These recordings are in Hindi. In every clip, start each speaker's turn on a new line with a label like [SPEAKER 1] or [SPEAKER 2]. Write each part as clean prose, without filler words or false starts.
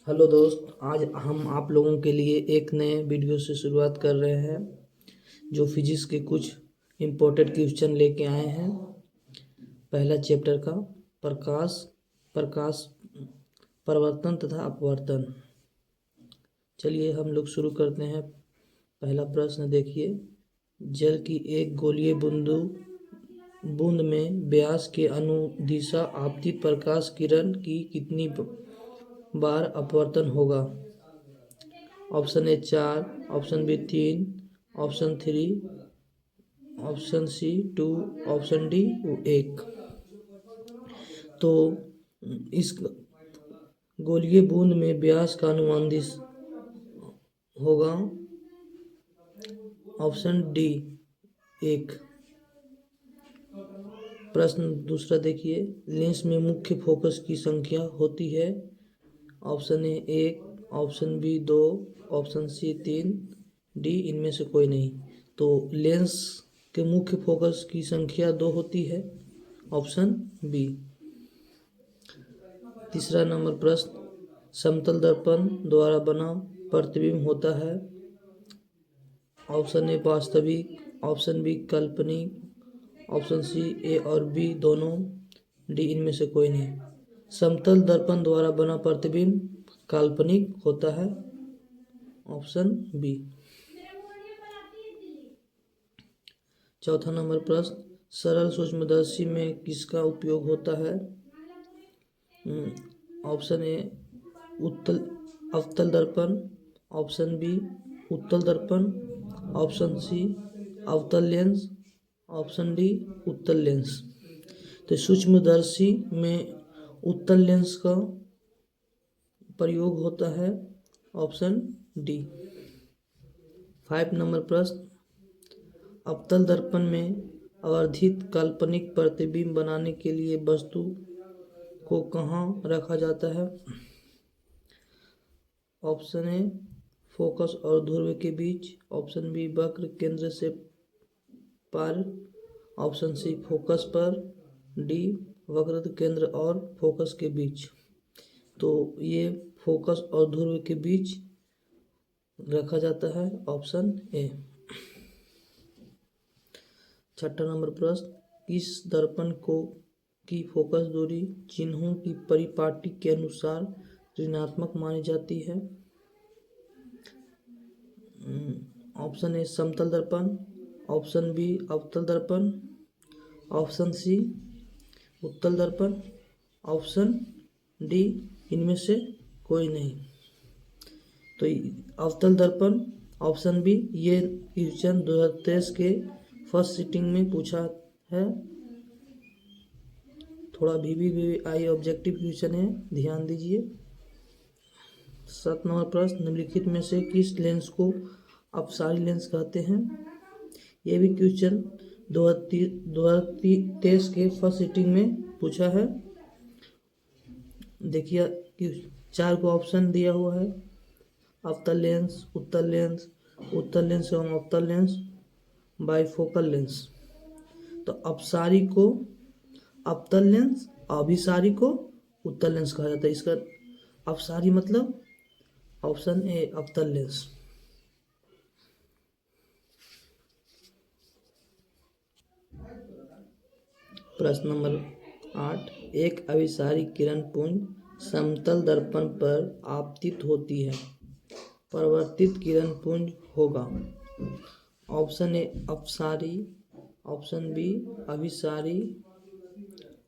[SPEAKER 1] हेलो दोस्त, आज हम आप लोगों के लिए एक नए वीडियो से शुरुआत कर रहे हैं जो फिजिक्स के कुछ इम्पोर्टेंट क्वेश्चन लेके आए हैं। पहला चैप्टर का प्रकाश प्रकाश परावर्तन तथा अपवर्तन। चलिए हम लोग शुरू करते हैं। पहला प्रश्न देखिए, जल की एक गोलीय बूंद में व्यास के अनुदिशा आपतित प्रकाश किरण की कितनी बार अपवर्तन होगा? Option A 4, option B 3, option 3, option C 2, option D 1। तो इस गोलीय बूंद में व्यास का अनुमानित होगा ऑप्शन डी 1। प्रश्न दूसरा देखिए, लेंस में मुख्य फोकस की संख्या होती है? Option A 1, option B 2, option C 3, D इनमें से कोई नहीं। तो लेंस के मुख्य फोकस की संख्या 2 होती है, ऑप्शन बी। तीसरा नंबर प्रश्न, समतल दर्पण द्वारा बना प्रतिबिंब होता है? ऑप्शन ए वास्तविक, ऑप्शन बी काल्पनिक, ऑप्शन सी ए और बी दोनों, डी इनमें से कोई नहीं। समतल दर्पण द्वारा बना प्रतिबिंब काल्पनिक होता है, ऑप्शन बी। चौथा नंबर प्रश्न, सरल सूक्ष्मदर्शी में किसका उपयोग होता है? ऑप्शन ए अवतल दर्पण, ऑप्शन बी उत्तल दर्पण, ऑप्शन सी अवतल लेंस, ऑप्शन डी उत्तल लेंस। तो सूक्ष्मदर्शी में उत्तल लेंस का प्रयोग होता है, ऑप्शन डी। 5 नंबर प्रश्न, अवतल दर्पण में आवर्धित काल्पनिक प्रतिबिंब बनाने के लिए वस्तु को कहाँ रखा जाता है? ऑप्शन ए फोकस और ध्रुव के बीच, ऑप्शन बी वक्र केंद्र से पार, ऑप्शन सी फोकस पर, डी वक्र केंद्र और फोकस के बीच। तो ये फोकस और ध्रुव के बीच रखा जाता है, ऑप्शन ए। छठा नंबर प्रश्न, किस दर्पण की फोकस दूरी चिन्हों की परिपाटी के अनुसार ऋणात्मक मानी जाती है? ऑप्शन ए समतल दर्पण, ऑप्शन बी अवतल दर्पण, ऑप्शन सी उत्तल दर्पण, ऑप्शन डी इनमें से कोई नहीं। तो अवतल दर्पण, ऑप्शन बी। ये क्वेश्चन 2023 के फर्स्ट सिटिंग में पूछा है। थोड़ा VVVI ऑब्जेक्टिव क्वेश्चन है, ध्यान दीजिए। 7 नंबर प्रश्न, निम्नलिखित में से किस लेंस को अपसारी लेंस कहते हैं? ये भी क्वेश्चन 2023 के फर्स्ट सिटिंग में पूछा है। देखिए 4 को ऑप्शन दिया हुआ है, अवतल लेंस, उत्तल लेंस, उत्तल लेंस एवं अवतल लेंस, बाइफोकल लेंस। तो अपसारी को अवतल लेंस, अभिसारी को उत्तल लेंस कहा जाता है। इसका अपसारी मतलब ऑप्शन ए अवतल लेंस। प्रश्न नंबर 8, एक अभिसारी किरण पुंज समतल दर्पण पर आपतित होती है, परावर्तित किरण पुंज होगा? ऑप्शन ए अपसारी, ऑप्शन बी अभिसारी,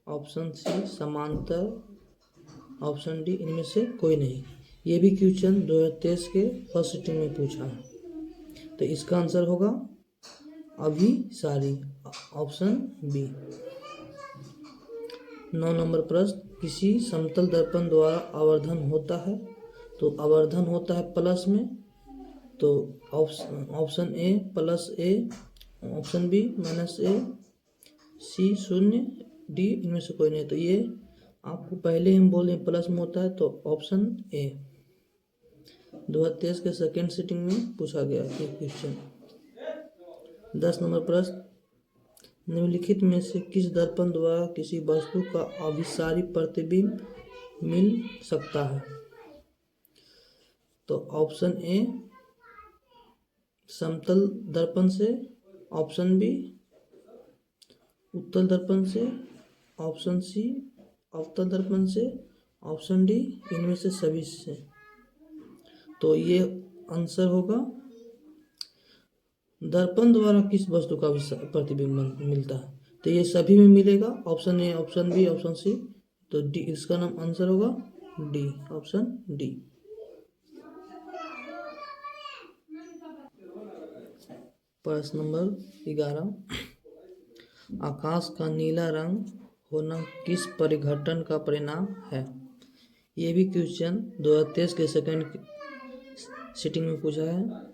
[SPEAKER 1] ऑप्शन सी समांतर, ऑप्शन डी इनमें से कोई नहीं। ये भी क्वेश्चन 2023 के फर्स्ट सिटिंग में पूछा है। तो इसका आंसर होगा अभिसारी, ऑप्शन बी। 9 नंबर प्रश्न, किसी समतल दर्पण द्वारा आवर्धन होता है? तो आवर्धन होता है प्लस में। तो option A plus A, option B minus A, C 0, D इनमें से कोई नहीं। तो ये आपको पहले हम बोले प्लस में होता है, तो ऑप्शन ए 2023 के सेकेंड सिटिंग में पूछा गया ये क्वेश्चन। 10 नंबर प्रश्न, निम्नलिखित में से किस दर्पण द्वारा किसी वस्तु का अभिसारी प्रतिबिंब मिल सकता है? तो ऑप्शन ए समतल दर्पण से, ऑप्शन बी उत्तल दर्पण से, ऑप्शन सी अवतल दर्पण से, ऑप्शन डी इनमें से सभी से। तो ये आंसर होगा दर्पण द्वारा किस वस्तु का प्रतिबिंब मिलता है, तो ये सभी में मिलेगा। Option A, option B, option C, तो डी इसका नाम आंसर होगा डी, ऑप्शन डी। प्रश्न नंबर 11, आकाश का नीला रंग होना किस परिघटन का परिणाम है। ये भी क्वेश्चन 2023 के सेकंड सिटिंग में पूछा है।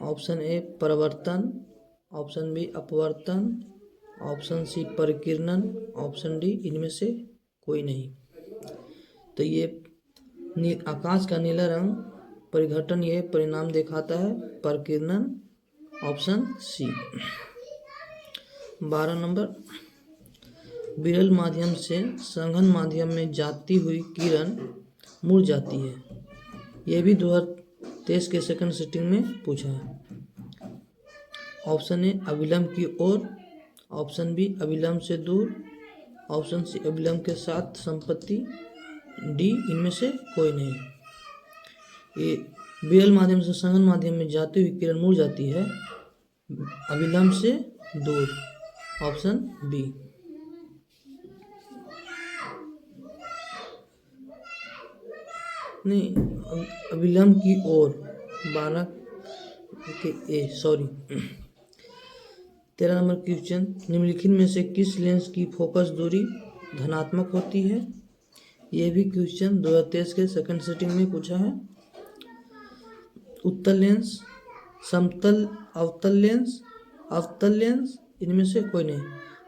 [SPEAKER 1] ऑप्शन ए परावर्तन, ऑप्शन बी अपवर्तन, ऑप्शन सी परिकिरणन, ऑप्शन डी इनमें से कोई नहीं। तो ये आकाश का नीला रंग परिघटन ये परिणाम दिखाता है परिकिरणन, ऑप्शन सी। 12 नंबर, विरल माध्यम से सघन माध्यम में जाती हुई किरण मुड़ जाती है। यह भी 2023 के सेकंड सिटिंग में पूछा है। ऑप्शन ए अविलंब की ओर, ऑप्शन बी अविलंब से दूर, ऑप्शन सी अविलंब के साथ संपत्ति, डी इनमें से कोई नहीं। ये विरल माध्यम से सघन माध्यम में जाती हुई किरण मुड़ जाती है अविलंब से दूर, ऑप्शन बी। नहीं, अविलंब की ओर 12 के ए, सॉरी। 13 नंबर क्वेश्चन, निम्नलिखित में से किस लेंस की फोकस दूरी धनात्मक होती है। यह भी क्वेश्चन 2023 के सेकंड सिटिंग में पूछा है। उत्तल लेंस, समतल अवतल लेंस, अवतल लेंस, इनमें से कोई नहीं।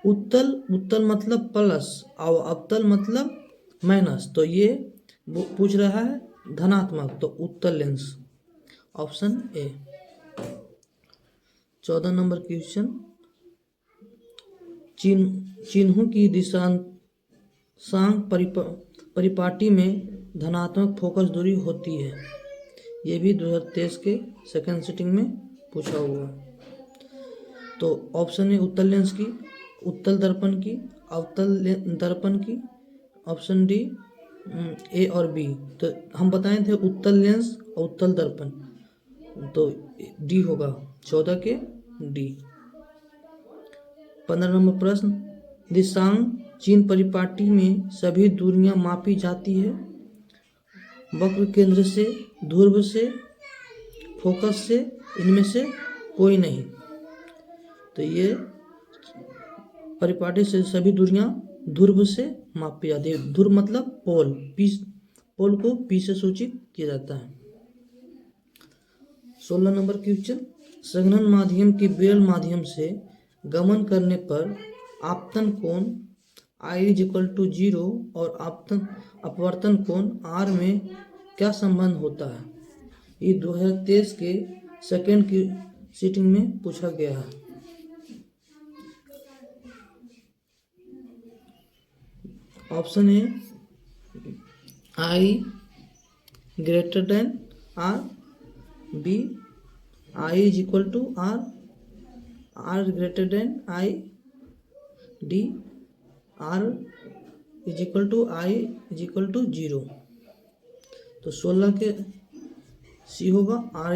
[SPEAKER 1] उत्तल मतलब प्लस और अवतल मतलब माइनस, तो ये पूछ रहा है धनात्मक, तो उत्तल lens, option A. 14 number question, चिन्हों की दिशांक परिपाटी में धनात्मक फोकस दूरी होती है। ये भी 2023 के सेकंड सिटिंग में पूछा हुआ। तो ऑप्शन ए उत्तल लेंस की, उत्तल दर्पण की, अवतल दर्पण की, ऑप्शन डी ए और बी। तो हम बताए थे उत्तल लेंस और उत्तल दर्पण, तो डी होगा 14 के डी। 15 नंबर प्रश्न, दिशांक चिन्ह परिपाटी में सभी दूरियां मापी जाती है। वक्र केंद्र से, ध्रुव से, फोकस से, इनमें से कोई नहीं। तो ये परिपाटी से सभी दूरियां ध्रुव से मापी जाती है। ध्रुव मतलब पोल, पोल को पी से सूचित किया जाता है। 16 नंबर क्वेश्चन, संघनन माध्यम के विरल माध्यम से गमन करने पर आपतन कोण I=0 और अपवर्तन कोण R में क्या संबंध होता है। ये 2023 के सेकंड की सिटिंग में पूछा गया है। Option A I > R, B I=R, R I, D R I=0। तो 16 के सी होगा R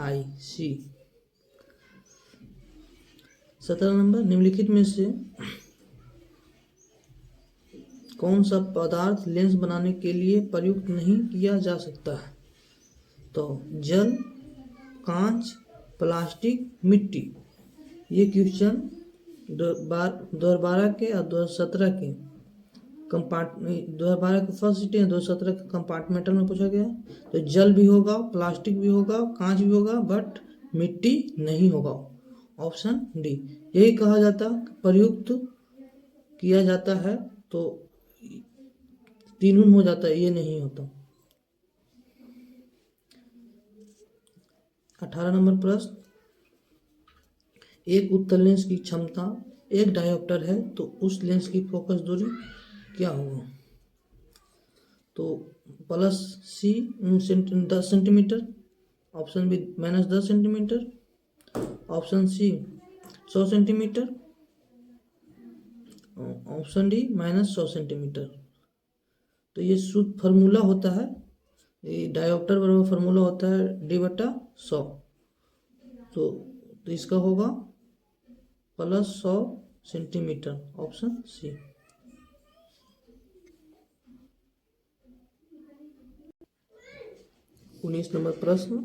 [SPEAKER 1] I, सी। 17 नंबर, निम्नलिखित में से कौन सा पदार्थ लेंस बनाने के लिए प्रयुक्त नहीं किया जा सकता है। तो जल, कांच, प्लास्टिक, मिट्टी। ये क्वेश्चन 2012 के और 2017 के 2012 के फर्स्ट सिटिंग, 2017 के कंपार्टमेंटल में पूछा गया। तो जल भी होगा, प्लास्टिक भी होगा, कांच भी होगा, बट मिट्टी नहीं होगा, ऑप्शन डी। यही कहा जाता प्रयुक्त किया जाता है, तो तीनों हो जाता है, ये नहीं होता। 18 नंबर प्रश्न, एक उत्तल लेंस की क्षमता 1 डायोप्टर है, तो उस लेंस की फोकस दूरी क्या होगा। तो plus C 10 centimetre, option B -10 centimetre, option C 100 centimetre, option D -100 centimetre. तो ये शुद्ध फार्मूला होता है, ये डायोप्टर बराबर फार्मूला होता है D/100। तो इसका होगा +100 सेंटीमीटर, ऑप्शन सी। उन्नीस नंबर प्रश्न,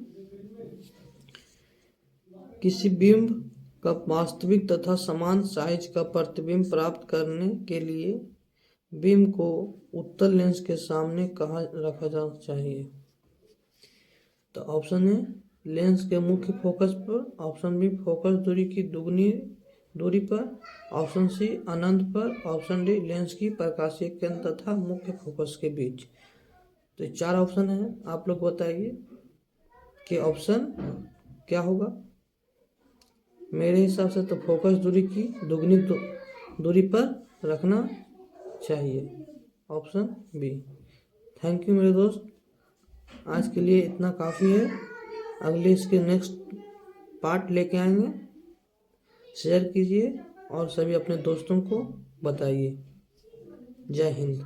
[SPEAKER 1] किसी बिंब का वास्तविक तथा समान साइज का प्रतिबिंब प्राप्त करने के लिए बिंब को उत्तल लेंस के सामने कहाँ रखा जाना चाहिए? तो ऑप्शन ए लेंस के मुख्य फोकस पर, ऑप्शन बी फोकस दूरी की दुगनी दूरी पर, ऑप्शन सी अनंत पर, ऑप्शन डी लेंस की प्रकाशीय केंद्र तथा मुख्य फोकस के बीच। तो 4 ऑप्शन है, आप लोग बताइए कि ऑप्शन क्या होगा। मेरे हिसाब से तो फोकस दूरी की दुगनी दूरी पर रखना चाहिए, ऑप्शन बी। थैंक यू मेरे दोस्त, आज के लिए इतना काफ़ी है। अगले इसके नेक्स्ट पार्ट लेके आएंगे। शेयर कीजिए और सभी अपने दोस्तों को बताइए। जय हिंद।